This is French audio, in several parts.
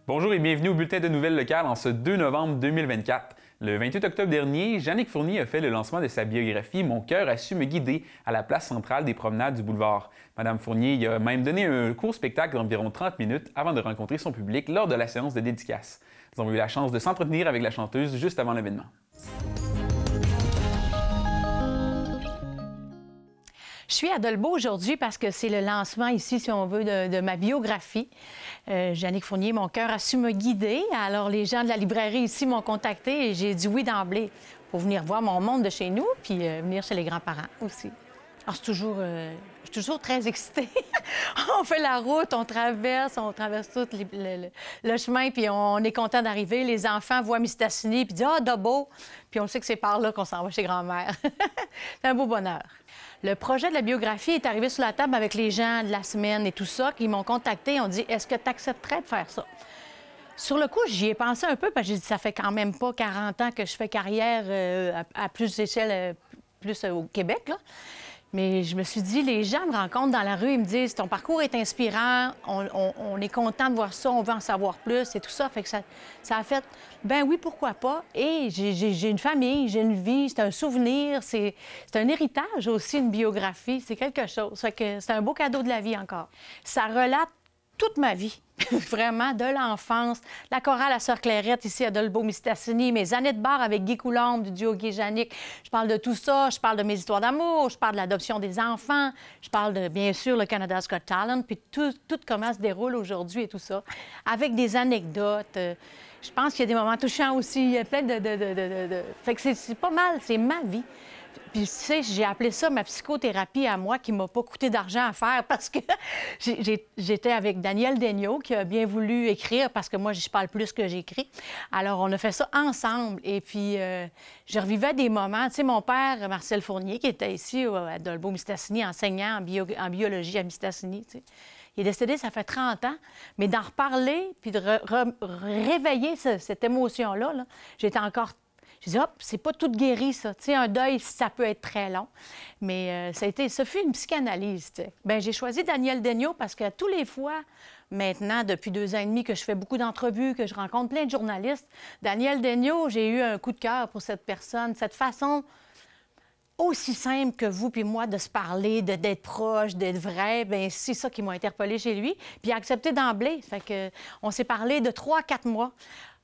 Bonjour et bienvenue au bulletin de nouvelles locales en ce 2 novembre 2024. Le 28 octobre dernier, Jannick Fournier a fait le lancement de sa biographie « Mon cœur a su me guider » à la place centrale des promenades du boulevard. Madame Fournier y a même donné un court spectacle d'environ 30 minutes avant de rencontrer son public lors de la séance de dédicace. Nous avons eu la chance de s'entretenir avec la chanteuse juste avant l'événement. Je suis à Dolbeau aujourd'hui parce que c'est le lancement ici, si on veut, de ma biographie. Jannick Fournier, mon cœur a su me guider. Alors, les gens de la librairie ici m'ont contacté et j'ai dit oui d'emblée pour venir voir mon monde de chez nous puis venir chez les grands-parents aussi. Alors, je suis toujours très excitée. On fait la route, on traverse tout le chemin, puis on est content d'arriver. Les enfants voient Mistassini, puis disent « Ah, Dolbeau! » Puis on sait que c'est par là qu'on s'en va chez grand-mère. C'est un beau bonheur. Le projet de la biographie est arrivé sur la table avec les gens de la semaine et tout ça, qui m'ont contacté et ont dit « Est-ce que tu accepterais de faire ça? » Sur le coup, j'y ai pensé un peu, parce que j'ai dit « Ça fait quand même pas 40 ans que je fais carrière à plus d'échelle, plus au Québec, là. » Mais je me suis dit, les gens me rencontrent dans la rue, ils me disent, ton parcours est inspirant, on est content de voir ça, on veut en savoir plus et tout ça. Fait que ça a fait, ben oui, pourquoi pas. Et j'ai une famille, j'ai une vie, c'est un souvenir, c'est un héritage aussi, une biographie, c'est quelque chose. Fait que c'est un beau cadeau de la vie encore. Ça relate toute ma vie. Vraiment, de l'enfance. La chorale à Sœur Clairette, ici à Dolbeau-Mistassini, mes années de bar avec Guy Coulombe, du duo Guy-Jannick. Je parle de tout ça, je parle de mes histoires d'amour, je parle de l'adoption des enfants, je parle de, bien sûr, le Canada's Got Talent, puis tout comment se déroule aujourd'hui et tout ça, avec des anecdotes. Je pense qu'il y a des moments touchants aussi, il y a plein de... Fait que c'est pas mal, c'est ma vie. Puis, tu sais, j'ai appelé ça ma psychothérapie à moi, qui ne m'a pas coûté d'argent à faire parce que j'étais avec Daniel Daigneault, qui a bien voulu écrire parce que moi, je parle plus que j'écris. Alors, on a fait ça ensemble. Et puis, je revivais des moments. Tu sais, mon père, Marcel Fournier, qui était ici à Dolbeau-Mistassini, enseignant en biologie à Mistassini, tu sais. Il est décédé, ça fait 30 ans, mais d'en reparler puis de réveiller cette émotion-là, là, j'étais encore... Je dis, hop, c'est pas tout guéri, ça. Tu sais, un deuil, ça peut être très long. Mais ça fut une psychanalyse, tu sais. Bien, j'ai choisi Daniel Daigneault parce que tous les fois, maintenant, depuis 2 ans et demi, que je fais beaucoup d'entrevues, que je rencontre plein de journalistes, Daniel Daigneault, j'ai eu un coup de cœur pour cette personne, cette façon aussi simple que vous puis moi de se parler, d'être proche, d'être vrai, bien, c'est ça qui m'a interpellée chez lui. Puis il a accepté d'emblée. Fait que on s'est parlé de 3 à 4 mois.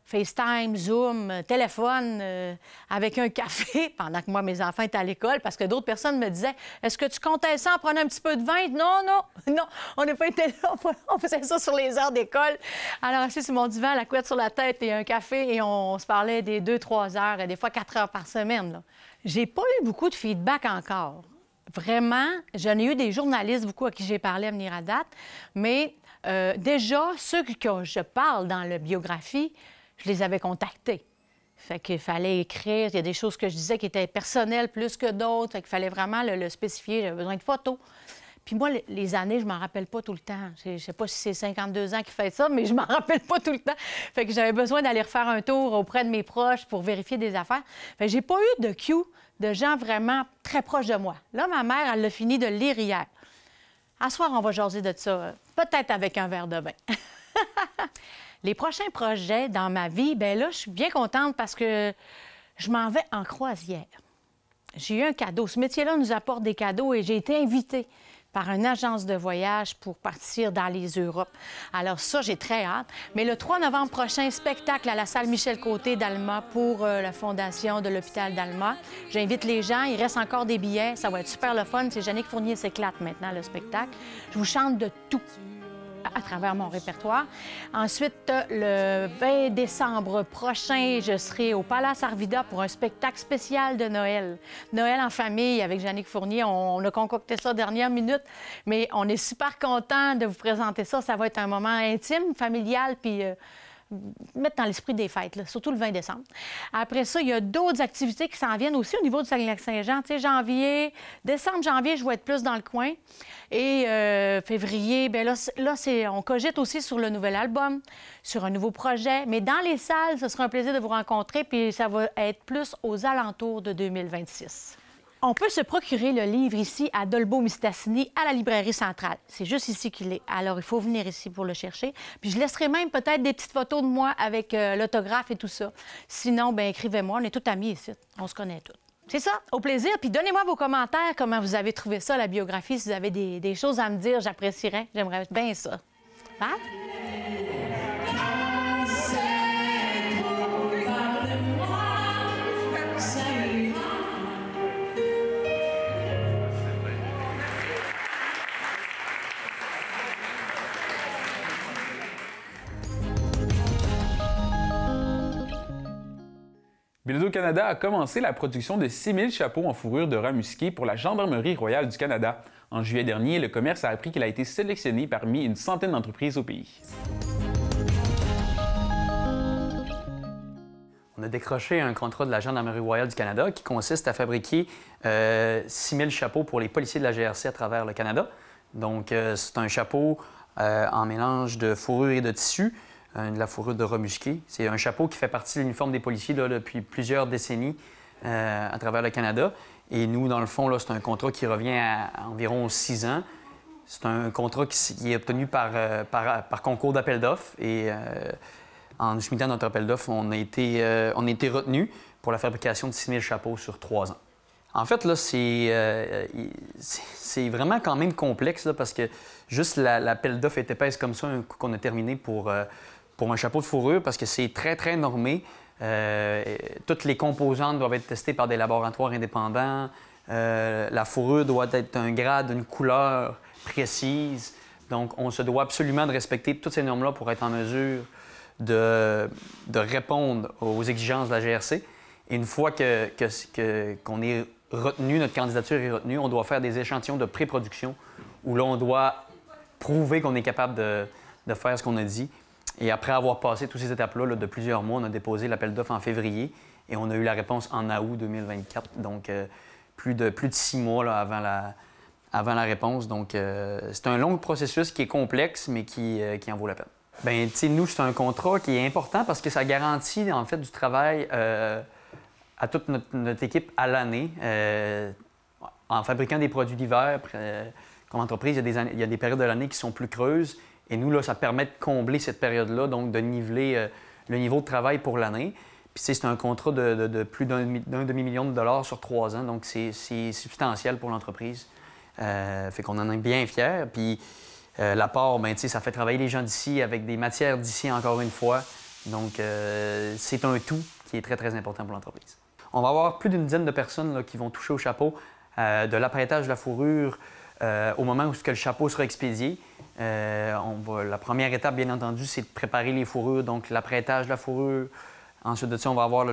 FaceTime, Zoom, téléphone, avec un café, pendant que moi, mes enfants étaient à l'école, parce que d'autres personnes me disaient « Est-ce que tu comptais ça en prenant un petit peu de vin? » Non, on n'a pas été là, on faisait ça sur les heures d'école. Alors, assis sur mon divan, la couette sur la tête et un café, et on se parlait des 2-3 heures, et des fois 4 heures par semaine, là. J'ai pas eu beaucoup de feedback encore. Vraiment, j'en ai eu des journalistes, beaucoup à qui j'ai parlé à venir à date, mais déjà, ceux que je parle dans la biographie, je les avais contactés. Fait qu'il fallait écrire. Il y a des choses que je disais qui étaient personnelles plus que d'autres. Fait qu'il fallait vraiment le spécifier. J'avais besoin de photos. Puis moi, les années, je m'en rappelle pas tout le temps. Je ne sais pas si c'est 52 ans qui fait ça, mais je m'en rappelle pas tout le temps. Fait que j'avais besoin d'aller refaire un tour auprès de mes proches pour vérifier des affaires. Fait que j'ai pas eu de cue de gens vraiment très proches de moi. Là, ma mère, elle l'a fini de lire hier. À soir, on va jaser de ça, peut-être avec un verre de vin. Les prochains projets dans ma vie, bien là, je suis bien contente parce que je m'en vais en croisière. J'ai eu un cadeau. Ce métier-là nous apporte des cadeaux et j'ai été invitée par une agence de voyage pour partir dans les Europes. Alors ça, j'ai très hâte. Mais le 3 novembre prochain, spectacle à la salle Michel-Côté d'Alma pour la fondation de l'hôpital d'Alma. J'invite les gens, il reste encore des billets, ça va être super le fun. C'est Jannick Fournier s'éclate maintenant, le spectacle. Je vous chante de tout à travers mon répertoire. Ensuite, le 20 décembre prochain, je serai au Palace Arvida pour un spectacle spécial de Noël. Noël en famille avec Jannick Fournier. On a concocté ça dernière minute, mais on est super content de vous présenter ça. Ça va être un moment intime, familial, puis mettre dans l'esprit des fêtes, là, surtout le 20 décembre. Après ça, il y a d'autres activités qui s'en viennent aussi au niveau du Saguenay-Lac-Saint-Jean. Tu sais, décembre, janvier, je vais être plus dans le coin. Et février, bien là, on cogite aussi sur le nouvel album, sur un nouveau projet. Mais dans les salles, ce sera un plaisir de vous rencontrer, puis ça va être plus aux alentours de 2026. On peut se procurer le livre ici à Dolbeau-Mistassini, à la librairie centrale. C'est juste ici qu'il est. Alors, il faut venir ici pour le chercher. Puis je laisserai même peut-être des petites photos de moi avec l'autographe et tout ça. Sinon, bien, écrivez-moi. On est tous amis ici. On se connaît tous. C'est ça, au plaisir. Puis donnez-moi vos commentaires, comment vous avez trouvé ça, la biographie. Si vous avez des choses à me dire, j'apprécierais. J'aimerais bien ça. Hein? Bilodeau-Canada a commencé la production de 6000 chapeaux en fourrure de rat musqué pour la Gendarmerie royale du Canada. En juillet dernier, le commerce a appris qu'il a été sélectionné parmi une centaine d'entreprises au pays. On a décroché un contrat de la Gendarmerie royale du Canada qui consiste à fabriquer 6000 chapeaux pour les policiers de la GRC à travers le Canada. Donc, c'est un chapeau en mélange de fourrure et de tissu. De la fourrure de rat musqué. C'est un chapeau qui fait partie de l'uniforme des policiers là, depuis plusieurs décennies à travers le Canada. Et nous, dans le fond, c'est un contrat qui revient à environ 6 ans. C'est un contrat qui est obtenu par concours d'appel d'offres. Et en soumettant notre appel d'offres, on a été retenu pour la fabrication de 6000 chapeaux sur 3 ans. En fait, là, c'est vraiment quand même complexe là, parce que juste l'appel d'offres est épaisse comme ça un coup qu'on a terminé pour un chapeau de fourrure parce que c'est très, très normé. Toutes les composantes doivent être testées par des laboratoires indépendants. La fourrure doit être un grade, une couleur précise. Donc, on se doit absolument de respecter toutes ces normes-là pour être en mesure de répondre aux exigences de la GRC. Et une fois qu'on est retenu, notre candidature est retenue, on doit faire des échantillons de pré-production où là, on doit prouver qu'on est capable de faire ce qu'on a dit. Et après avoir passé toutes ces étapes-là de plusieurs mois, on a déposé l'appel d'offres en février et on a eu la réponse en août 2024. Donc, plus de 6 mois là, avant la réponse. Donc, c'est un long processus qui est complexe, mais qui en vaut la peine. Bien, tu sais, nous, c'est un contrat qui est important parce que ça garantit, en fait, du travail à toute notre équipe à l'année. En fabriquant des produits d'hiver, comme entreprise, il y a des périodes de l'année qui sont plus creuses. Et nous, là, ça permet de combler cette période-là, donc de niveler le niveau de travail pour l'année. Puis, c'est un contrat de plus d'un demi-million de dollars sur 3 ans, donc c'est substantiel pour l'entreprise. Fait qu'on en est bien fiers. Puis, l'apport, bien, ça fait travailler les gens d'ici avec des matières d'ici, encore une fois. Donc, c'est un tout qui est très, très important pour l'entreprise. On va avoir plus d'une dizaine de personnes là, qui vont toucher au chapeau, de l'apprêtage de la fourrure au moment où le chapeau sera expédié. La première étape, bien entendu, c'est de préparer les fourrures, donc l'apprêtage de la fourrure. Ensuite de ça, on va avoir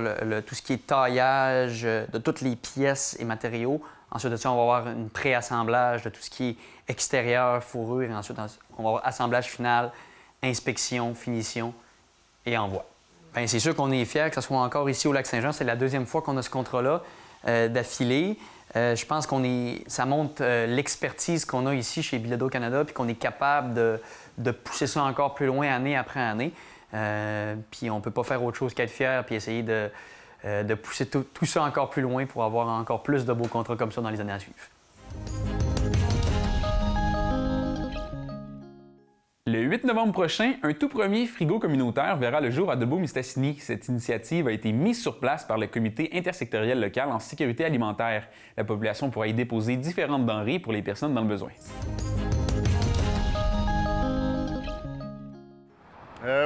tout ce qui est taillage de toutes les pièces et matériaux. Ensuite de ça, on va avoir un pré-assemblage de tout ce qui est extérieur, fourrure. Et ensuite, on va avoir assemblage final, inspection, finition et envoi. Bien, c'est sûr qu'on est fiers que ce soit encore ici au Lac-Saint-Jean. C'est la deuxième fois qu'on a ce contrat-là d'affilée. Je pense ça montre l'expertise qu'on a ici chez Bilodeau-Canada puis qu'on est capable de pousser ça encore plus loin année après année. Puis on ne peut pas faire autre chose qu'être fier puis essayer de pousser tout ça encore plus loin pour avoir encore plus de beaux contrats comme ça dans les années à suivre. Le 8 novembre prochain, un tout premier frigo communautaire verra le jour à Dolbeau-Mistassini. Cette initiative a été mise sur place par le comité intersectoriel local en sécurité alimentaire. La population pourra y déposer différentes denrées pour les personnes dans le besoin.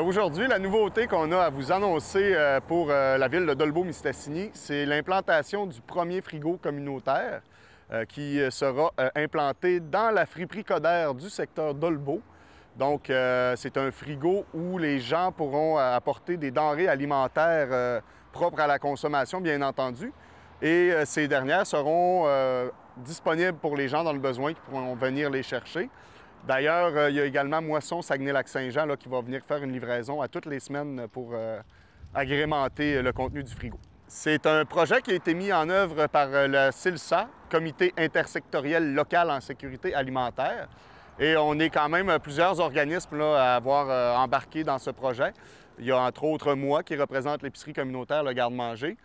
Aujourd'hui, la nouveauté qu'on a à vous annoncer pour la ville de Dolbeau-Mistassini, c'est l'implantation du premier frigo communautaire qui sera implanté dans la friperie Coderre du secteur Dolbeau. Donc, c'est un frigo où les gens pourront apporter des denrées alimentaires propres à la consommation, bien entendu. Et ces dernières seront disponibles pour les gens dans le besoin qui pourront venir les chercher. D'ailleurs, il y a également Moisson Saguenay-Lac-Saint-Jean qui va venir faire une livraison à toutes les semaines pour agrémenter le contenu du frigo. C'est un projet qui a été mis en œuvre par le CILSA, Comité intersectoriel local en sécurité alimentaire. Et on est quand même plusieurs organismes là, à avoir embarqué dans ce projet. Il y a entre autres moi qui représente l'épicerie communautaire Le Garde-Manger.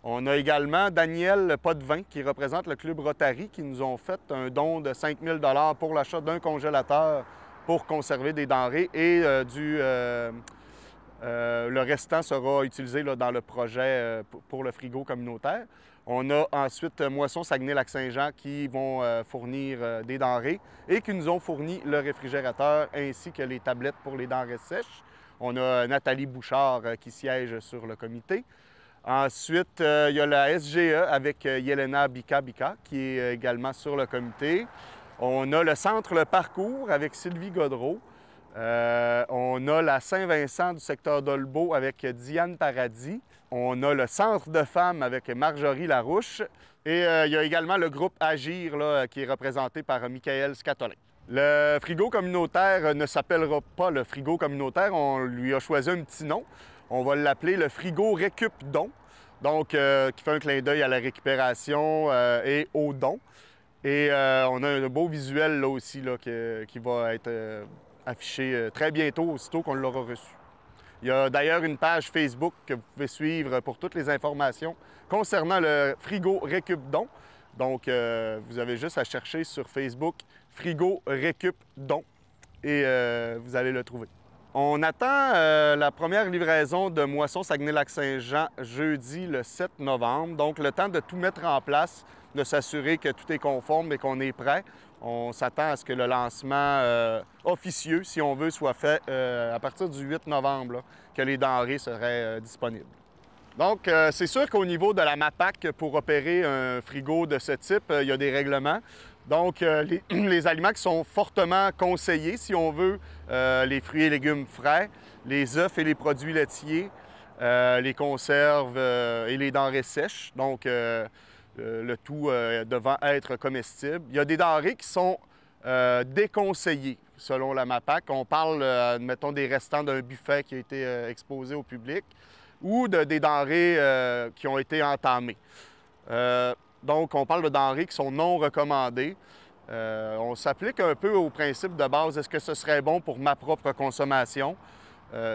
On a également Daniel Potvin, qui représente le Club Rotary, qui nous ont fait un don de 5 000 $ pour l'achat d'un congélateur pour conserver des denrées et le restant sera utilisé là, dans le projet pour le frigo communautaire. On a ensuite Moisson Saguenay-Lac-Saint-Jean qui vont fournir des denrées et qui nous ont fourni le réfrigérateur ainsi que les tablettes pour les denrées sèches. On a Nathalie Bouchard qui siège sur le comité. Ensuite, il y a la SGE avec Yelena Bika qui est également sur le comité. On a le Centre Le Parcours avec Sylvie Godreau. On a la Saint-Vincent du secteur d'Olbeau avec Diane Paradis. On a le Centre de femmes avec Marjorie Larouche. Et il y a également le groupe Agir là, qui est représenté par Michael Scatolin. Le frigo communautaire ne s'appellera pas le frigo communautaire. On lui a choisi un petit nom. On va l'appeler le frigo Récup Don, donc qui fait un clin d'œil à la récupération et au don. Et on a un beau visuel là aussi là, qui va être affiché très bientôt, aussitôt qu'on l'aura reçu. Il y a d'ailleurs une page Facebook que vous pouvez suivre pour toutes les informations concernant le frigo Récup Don. Donc, vous avez juste à chercher sur Facebook Frigo Récup Don et vous allez le trouver. On attend la première livraison de Moisson Saguenay-Lac-Saint-Jean jeudi le 7 novembre. Donc, le temps de tout mettre en place, de s'assurer que tout est conforme et qu'on est prêt. On s'attend à ce que le lancement officieux, si on veut, soit fait à partir du 8 novembre, là, que les denrées seraient disponibles. Donc, c'est sûr qu'au niveau de la MAPAC, pour opérer un frigo de ce type, il y a des règlements. Donc, les aliments qui sont fortement conseillés, si on veut, les fruits et légumes frais, les œufs et les produits laitiers, les conserves et les denrées sèches. Donc, le tout devant être comestible. Il y a des denrées qui sont déconseillées, selon la MAPAC. On parle, admettons, des restants d'un buffet qui a été exposé au public ou des denrées qui ont été entamées. Donc, on parle de denrées qui sont non recommandées. On s'applique un peu au principe de base, est-ce que ce serait bon pour ma propre consommation?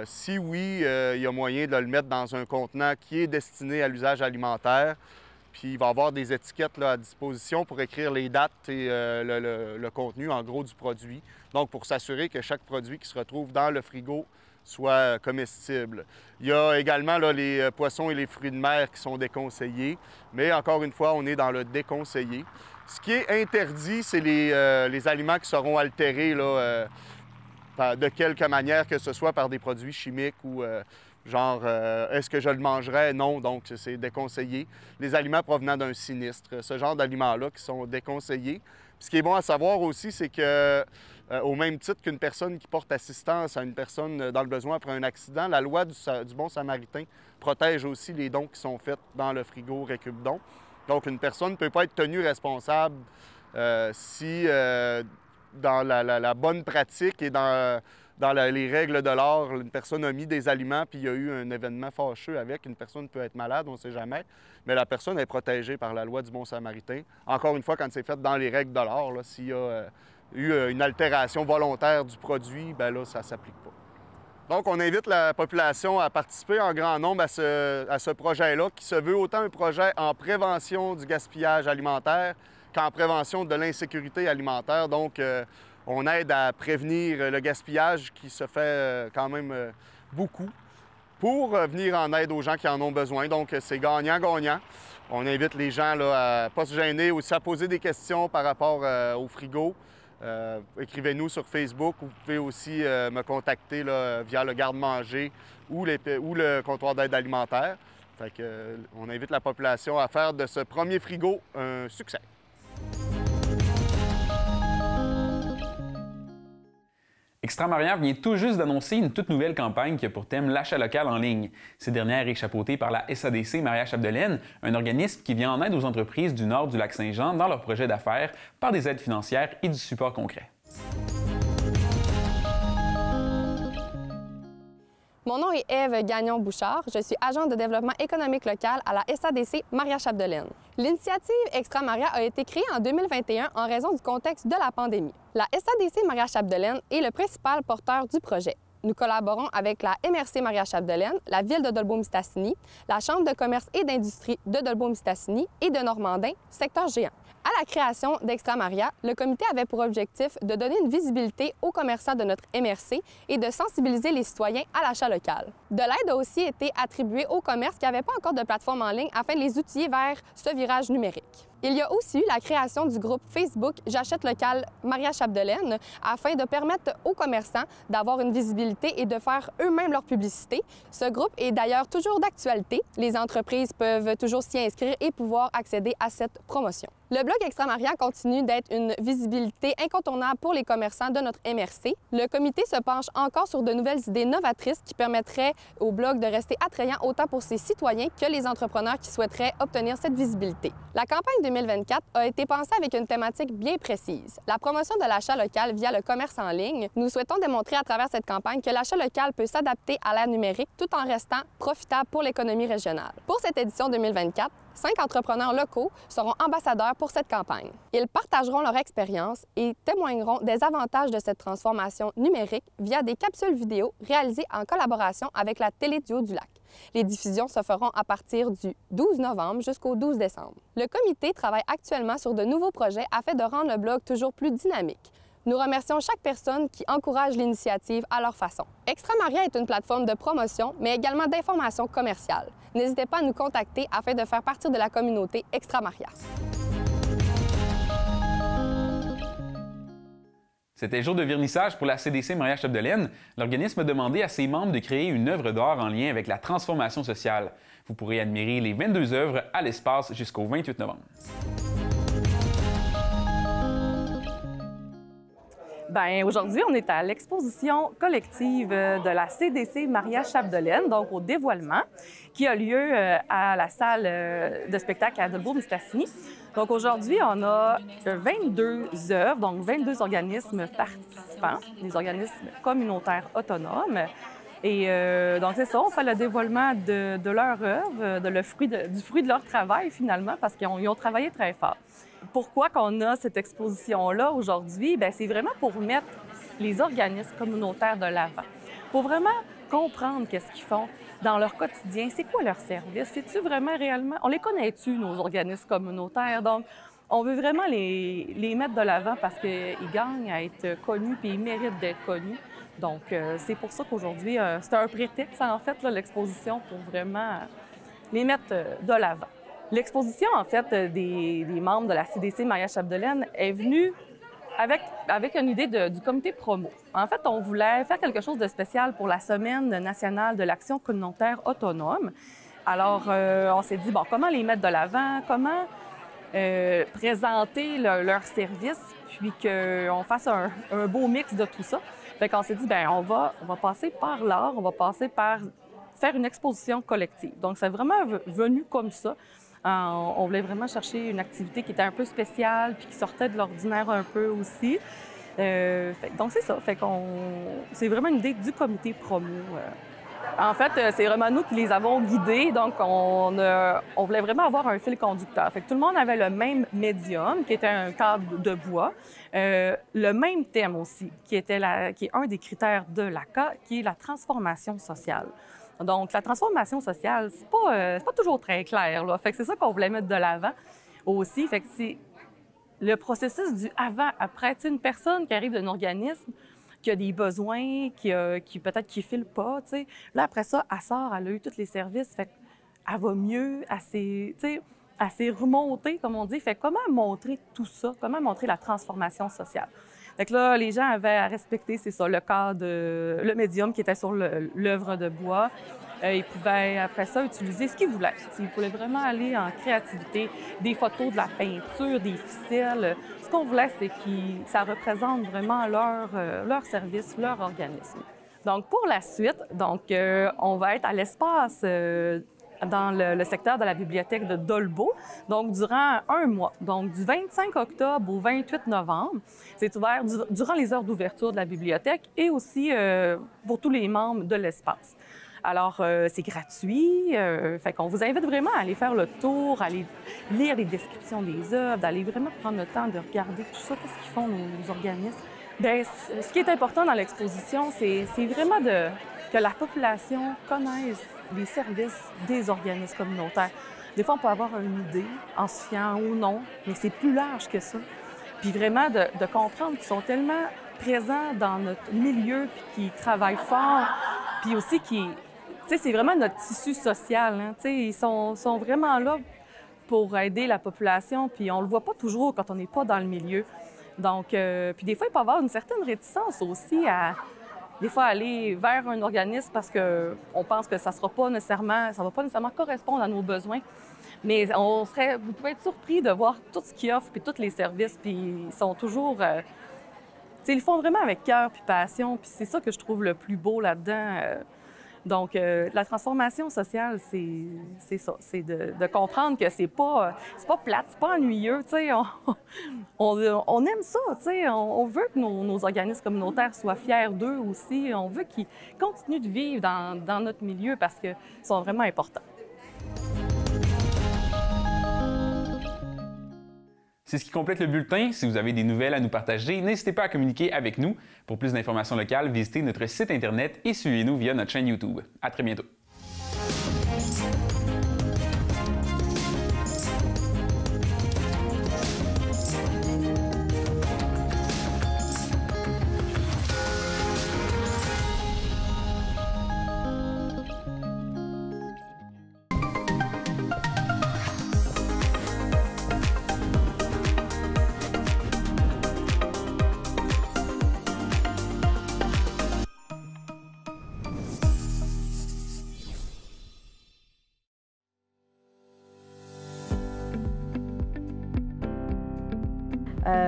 Si oui, il y a moyen de le mettre dans un contenant qui est destiné à l'usage alimentaire. Puis il va y avoir des étiquettes là, à disposition pour écrire les dates et le contenu, en gros, du produit. Donc, pour s'assurer que chaque produit qui se retrouve dans le frigo soit comestible. Il y a également là, les poissons et les fruits de mer qui sont déconseillés. Mais encore une fois, on est dans le déconseillé. Ce qui est interdit, c'est les aliments qui seront altérés là, de quelque manière que ce soit par des produits chimiques ou genre, est-ce que je le mangerais? Non, donc c'est déconseillé. Les aliments provenant d'un sinistre, ce genre d'aliments-là qui sont déconseillés. Puis ce qui est bon à savoir aussi, c'est que, au même titre qu'une personne qui porte assistance à une personne dans le besoin après un accident, la loi du Bon Samaritain protège aussi les dons qui sont faits dans le frigo Récup Don. Donc, une personne ne peut pas être tenue responsable si, dans la bonne pratique et dans les règles de l'art, une personne a mis des aliments puis il y a eu un événement fâcheux avec. Une personne peut être malade, on ne sait jamais, mais la personne est protégée par la loi du Bon Samaritain. Encore une fois, quand c'est fait dans les règles de l'art, s'il y a eu une altération volontaire du produit, bien là, ça ne s'applique pas. Donc, on invite la population à participer en grand nombre à ce projet-là, qui se veut autant un projet en prévention du gaspillage alimentaire qu'en prévention de l'insécurité alimentaire. Donc, on aide à prévenir le gaspillage qui se fait quand même beaucoup pour venir en aide aux gens qui en ont besoin. Donc, c'est gagnant-gagnant. On invite les gens là, à ne pas se gêner, aussi à poser des questions par rapport au frigo. Écrivez-nous sur Facebook. Vous pouvez aussi me contacter là, via le garde-manger ou le comptoir d'aide alimentaire. Fait que, on invite la population à faire de ce premier frigo un succès. Extramaria vient tout juste d'annoncer une toute nouvelle campagne qui a pour thème l'achat local en ligne. Cette dernière est chapeautée par la SADC Maria-Chapdelaine, un organisme qui vient en aide aux entreprises du nord du Lac-Saint-Jean dans leurs projets d'affaires par des aides financières et du support concret. Mon nom est Ève Gagnon-Bouchard. Je suis agente de développement économique local à la SADC Maria-Chapdelaine. L'initiative Extramaria a été créée en 2021 en raison du contexte de la pandémie. La SADC Maria-Chapdelaine est le principal porteur du projet. nous collaborons avec la MRC Maria-Chapdelaine, la Ville de Dolbeau-Mistassini, la Chambre de commerce et d'industrie de Dolbeau-Mistassini et de Normandin, secteur géant. À la création d'Extra Maria, le comité avait pour objectif de donner une visibilité aux commerçants de notre MRC et de sensibiliser les citoyens à l'achat local. De l'aide a aussi été attribuée aux commerces qui n'avaient pas encore de plateforme en ligne afin de les outiller vers ce virage numérique. Il y a aussi eu la création du groupe Facebook J'achète local Maria-Chapdelaine afin de permettre aux commerçants d'avoir une visibilité et de faire eux-mêmes leur publicité. Ce groupe est d'ailleurs toujours d'actualité. Les entreprises peuvent toujours s'y inscrire et pouvoir accéder à cette promotion. Le blog Extra Maria continue d'être une visibilité incontournable pour les commerçants de notre MRC. Le comité se penche encore sur de nouvelles idées novatrices qui permettraient au blog de rester attrayant autant pour ses citoyens que les entrepreneurs qui souhaiteraient obtenir cette visibilité. La campagne 2024 a été pensée avec une thématique bien précise, la promotion de l'achat local via le commerce en ligne. Nous souhaitons démontrer à travers cette campagne que l'achat local peut s'adapter à l'ère numérique tout en restant profitable pour l'économie régionale. Pour cette édition 2024, 5 entrepreneurs locaux seront ambassadeurs pour cette campagne. Ils partageront leur expérience et témoigneront des avantages de cette transformation numérique via des capsules vidéo réalisées en collaboration avec la Télé du Haut-du-Lac. Les diffusions se feront à partir du 12 novembre jusqu'au 12 décembre. Le comité travaille actuellement sur de nouveaux projets afin de rendre le blog toujours plus dynamique. Nous remercions chaque personne qui encourage l'initiative à leur façon. Extra Maria est une plateforme de promotion, mais également d'information commerciale. N'hésitez pas à nous contacter afin de faire partie de la communauté Extra Maria. C'était le jour de vernissage pour la CDC Maria-Chapdelaine. L'organisme a demandé à ses membres de créer une œuvre d'art en lien avec la transformation sociale. Vous pourrez admirer les 22 œuvres à l'espace jusqu'au 28 novembre. Bien, aujourd'hui, on est à l'exposition collective de la CDC Maria-Chapdelaine, donc au dévoilement, qui a lieu à la salle de spectacle à Dolbeau-Mistassini. Donc aujourd'hui, on a 22 œuvres, donc 22 organismes participants, des organismes communautaires autonomes. Et donc c'est ça, on fait le dévoilement de leur œuvre, du fruit de leur travail finalement, parce qu'ils ont travaillé très fort. Pourquoi qu'on a cette exposition-là aujourd'hui? Bien, c'est vraiment pour mettre les organismes communautaires de l'avant, pour vraiment comprendre qu'est-ce qu'ils font dans leur quotidien, c'est quoi leur service, c'est-tu vraiment réellement... On les connaît-tu, nos organismes communautaires? Donc, on veut vraiment les mettre de l'avant parce qu'ils gagnent à être connus puis ils méritent d'être connus. Donc, c'est pour ça qu'aujourd'hui, c'est un prétexte, en fait, l'exposition, pour vraiment les mettre de l'avant. L'exposition, en fait, des membres de la CDC Maria-Chapdelaine est venue avec une idée du comité promo. En fait, on voulait faire quelque chose de spécial pour la Semaine nationale de l'action communautaire autonome. Alors, on s'est dit, bon, comment les mettre de l'avant, comment présenter leurs services, puis qu'on fasse un beau mix de tout ça. Fait qu'on s'est dit, bien, on va passer par l'art, on va passer par faire une exposition collective. Donc, c'est vraiment venu comme ça. On voulait vraiment chercher une activité qui était un peu spéciale puis qui sortait de l'ordinaire un peu aussi. Donc, c'est ça. C'est vraiment une idée du comité promo. En fait, c'est vraiment nous qui les avons guidés. Donc, on voulait vraiment avoir un fil conducteur. Fait que tout le monde avait le même médium, qui était un cadre de bois. Le même thème aussi, qui est un des critères de l'ACA, qui est la transformation sociale. Donc, la transformation sociale, c'est pas toujours très clair, là. Fait que c'est ça qu'on voulait mettre de l'avant aussi. Fait que c'est le processus du avant-après. Tu sais, une personne qui arrive d'un organisme, qui a des besoins, qui peut-être qui file pas, tu sais. Là, après ça, elle sort, elle a eu tous les services, fait qu'elle va mieux, elle s'est remontée, comme on dit. Fait que comment montrer tout ça? Comment montrer la transformation sociale? Fait que là, les gens avaient à respecter, c'est ça, le cadre, le médium qui était sur l'œuvre de bois. Ils pouvaient, après ça, utiliser ce qu'ils voulaient. Ils voulaient vraiment aller en créativité, des photos de la peinture, des ficelles. Ce qu'on voulait, c'est que ça représente vraiment leur service, leur organisme. Donc, pour la suite, on va être à l'espace dans le secteur de la bibliothèque de Dolbeau, donc durant un mois. Donc, du 25 octobre au 28 novembre, c'est ouvert durant les heures d'ouverture de la bibliothèque et aussi pour tous les membres de l'espace. Alors, c'est gratuit, fait qu'on vous invite vraiment à aller faire le tour, à aller lire les descriptions des œuvres, d'aller vraiment prendre le temps de regarder tout ça, qu'est-ce qu'ils font nos organismes. Bien, ce qui est important dans l'exposition, c'est vraiment que la population connaisse les services des organismes communautaires. Des fois, on peut avoir une idée en se fiant ou non, mais c'est plus large que ça. Puis vraiment de comprendre qu'ils sont tellement présents dans notre milieu, puis qu'ils travaillent fort, puis aussi qui, tu sais, c'est vraiment notre tissu social. Hein? Tu sais, ils sont vraiment là pour aider la population, puis on le voit pas toujours quand on n'est pas dans le milieu. Donc, puis des fois, il peut y avoir une certaine réticence aussi à, des fois, aller vers un organisme parce qu'on pense que ça va pas nécessairement correspondre à nos besoins. Mais vous pouvez être surpris de voir tout ce qu'ils offrent, puis tous les services, puis ils sont toujours... tu sais, ils le font vraiment avec cœur puis passion, puis c'est ça que je trouve le plus beau là-dedans. Donc, la transformation sociale, c'est ça. C'est de comprendre que c'est pas plate, c'est pas ennuyeux, tu sais. On aime ça, tu sais. On veut que nos organismes communautaires soient fiers d'eux aussi. On veut qu'ils continuent de vivre dans notre milieu parce qu'ils sont vraiment importants. C'est ce qui complète le bulletin. Si vous avez des nouvelles à nous partager, n'hésitez pas à communiquer avec nous. Pour plus d'informations locales, visitez notre site Internet et suivez-nous via notre chaîne YouTube. À très bientôt.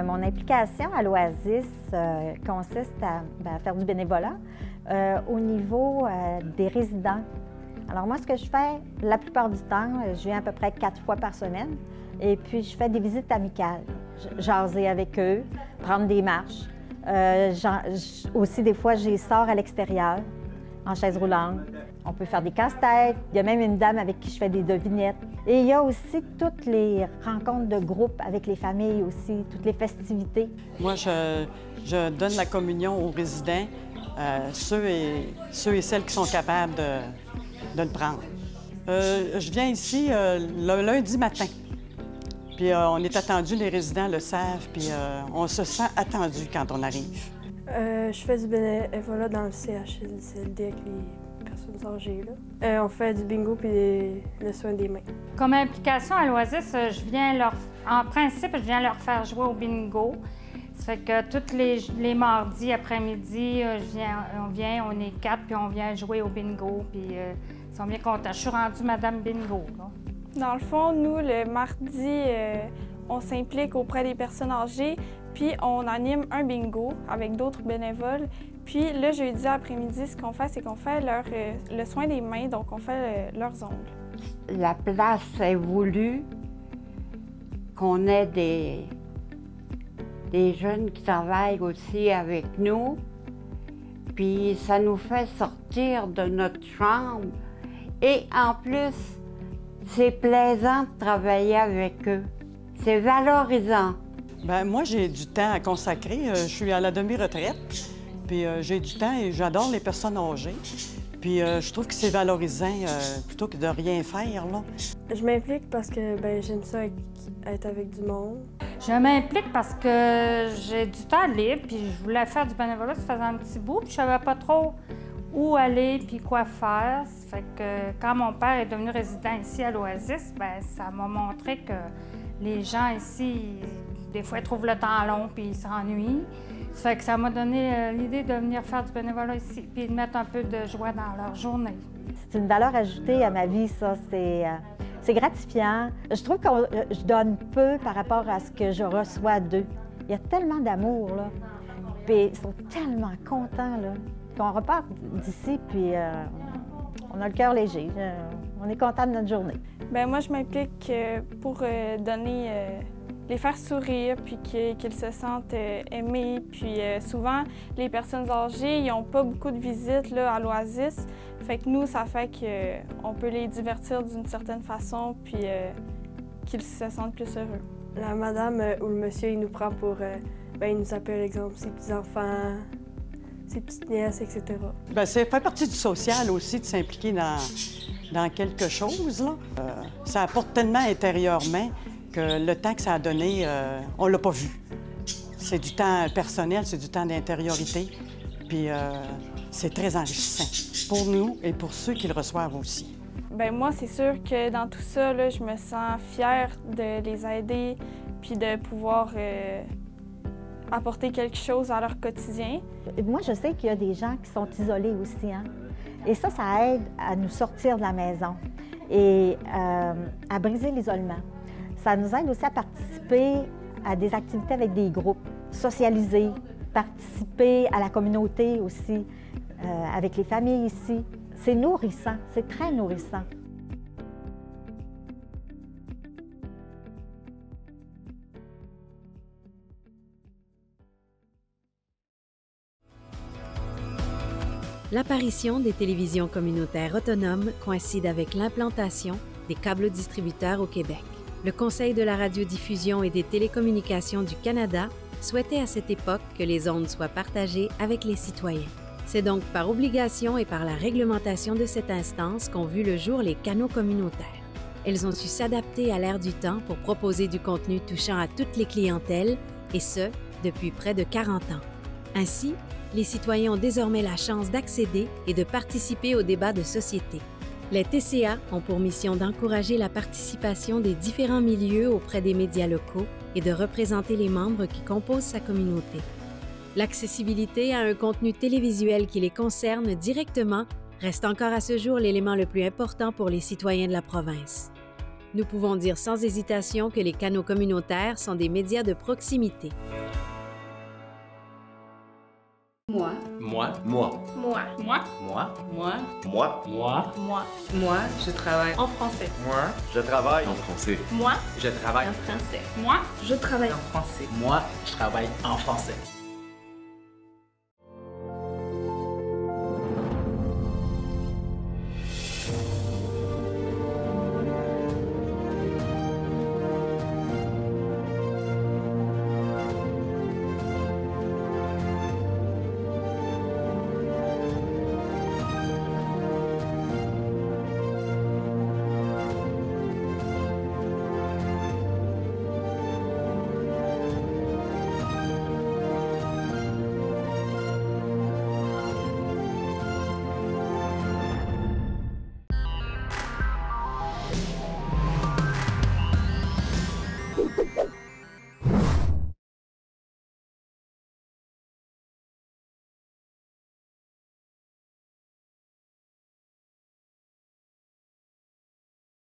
Mon implication à l'Oasis consiste à faire du bénévolat au niveau des résidents. Alors moi, ce que je fais, la plupart du temps, je viens à peu près 4 fois par semaine et puis je fais des visites amicales, jaser avec eux, prendre des marches. Aussi, des fois, je les sors à l'extérieur, en chaise roulante. On peut faire des casse-têtes. Il y a même une dame avec qui je fais des devinettes. Et il y a aussi toutes les rencontres de groupe avec les familles aussi, toutes les festivités. Moi, je donne la communion aux résidents, ceux et celles qui sont capables de le prendre. Je viens ici le lundi matin. Puis on est attendu, les résidents le savent, puis on se sent attendu quand on arrive. Je fais du bénévolat dans le CHSLD avec les personnes âgées. Là. On fait du bingo puis le soin des mains. Comme implication à l'Oasis, en principe, je viens leur faire jouer au bingo. Ça fait que tous les mardis après-midi, on est 4 puis on vient jouer au bingo. Puis ils sont bien contents. Je suis rendue Madame Bingo. Là. Dans le fond, nous, le mardi, on s'implique auprès des personnes âgées, puis on anime un bingo avec d'autres bénévoles. Puis le jeudi après-midi, ce qu'on fait, c'est qu'on fait le soin des mains, donc on fait leurs ongles. La place est voulue qu'on ait des jeunes qui travaillent aussi avec nous, puis ça nous fait sortir de notre chambre. Et en plus, c'est plaisant de travailler avec eux. C'est valorisant. Bien, moi, j'ai du temps à consacrer. Je suis à la demi-retraite, puis j'ai du temps et j'adore les personnes âgées. Puis je trouve que c'est valorisant plutôt que de rien faire, là. Je m'implique parce que j'aime ça être avec du monde. Je m'implique parce que j'ai du temps libre, puis je voulais faire du bénévolat, ça faisait un petit bout, puis je savais pas trop où aller puis quoi faire. Ça fait que quand mon père est devenu résident ici à l'Oasis, ça m'a montré que les gens ici, des fois, ils trouvent le temps long puis ils s'ennuient. Ça fait que ça m'a donné l'idée de venir faire du bénévolat ici puis de mettre un peu de joie dans leur journée. C'est une valeur ajoutée à ma vie, ça. C'est gratifiant. Je trouve que je donne peu par rapport à ce que je reçois d'eux. Il y a tellement d'amour, là. Puis ils sont tellement contents, là. Qu'on repart d'ici, puis on a le cœur léger. On est content de notre journée. Bien, moi, je m'implique pour les faire sourire, puis qu'ils se sentent aimés. Puis souvent, les personnes âgées, ils n'ont pas beaucoup de visites là, à l'Oasis. Fait que nous, ça fait qu'on peut les divertir d'une certaine façon, puis qu'ils se sentent plus heureux. La madame ou le monsieur, il nous prend pour ben, il nous appelle, exemple, ses petits-enfants, ses petites nièces, etc. Bien, ça fait partie du social aussi de s'impliquer dans quelque chose, là. Ça apporte tellement intérieurement que le temps que ça a donné, on l'a pas vu. C'est du temps personnel, c'est du temps d'intériorité, puis c'est très enrichissant pour nous et pour ceux qui le reçoivent aussi. Bien, moi, c'est sûr que dans tout ça, là, je me sens fière de les aider puis de pouvoir apporter quelque chose à leur quotidien. Moi, je sais qu'il y a des gens qui sont isolés aussi, hein? Et ça aide à nous sortir de la maison et à briser l'isolement. Ça nous aide aussi à participer à des activités avec des groupes, socialiser, participer à la communauté aussi, avec les familles ici. C'est nourrissant, c'est très nourrissant. L'apparition des télévisions communautaires autonomes coïncide avec l'implantation des câbles distributeurs au Québec. Le Conseil de la radiodiffusion et des télécommunications du Canada souhaitait à cette époque que les ondes soient partagées avec les citoyens. C'est donc par obligation et par la réglementation de cette instance qu'ont vu le jour les canaux communautaires. Elles ont su s'adapter à l'ère du temps pour proposer du contenu touchant à toutes les clientèles, et ce, depuis près de 40 ans. Ainsi, les citoyens ont désormais la chance d'accéder et de participer aux débats de société. Les TCA ont pour mission d'encourager la participation des différents milieux auprès des médias locaux et de représenter les membres qui composent sa communauté. L'accessibilité à un contenu télévisuel qui les concerne directement reste encore à ce jour l'élément le plus important pour les citoyens de la province. Nous pouvons dire sans hésitation que les canaux communautaires sont des médias de proximité. Moi. Moi. Moi. Moi. Moi. Moi. Moi. Moi. Moi. Moi. Moi, je travaille en français. Moi, je travaille en français. Moi, Je travaille en français. Moi, Je travaille en français. Moi, je travaille en français.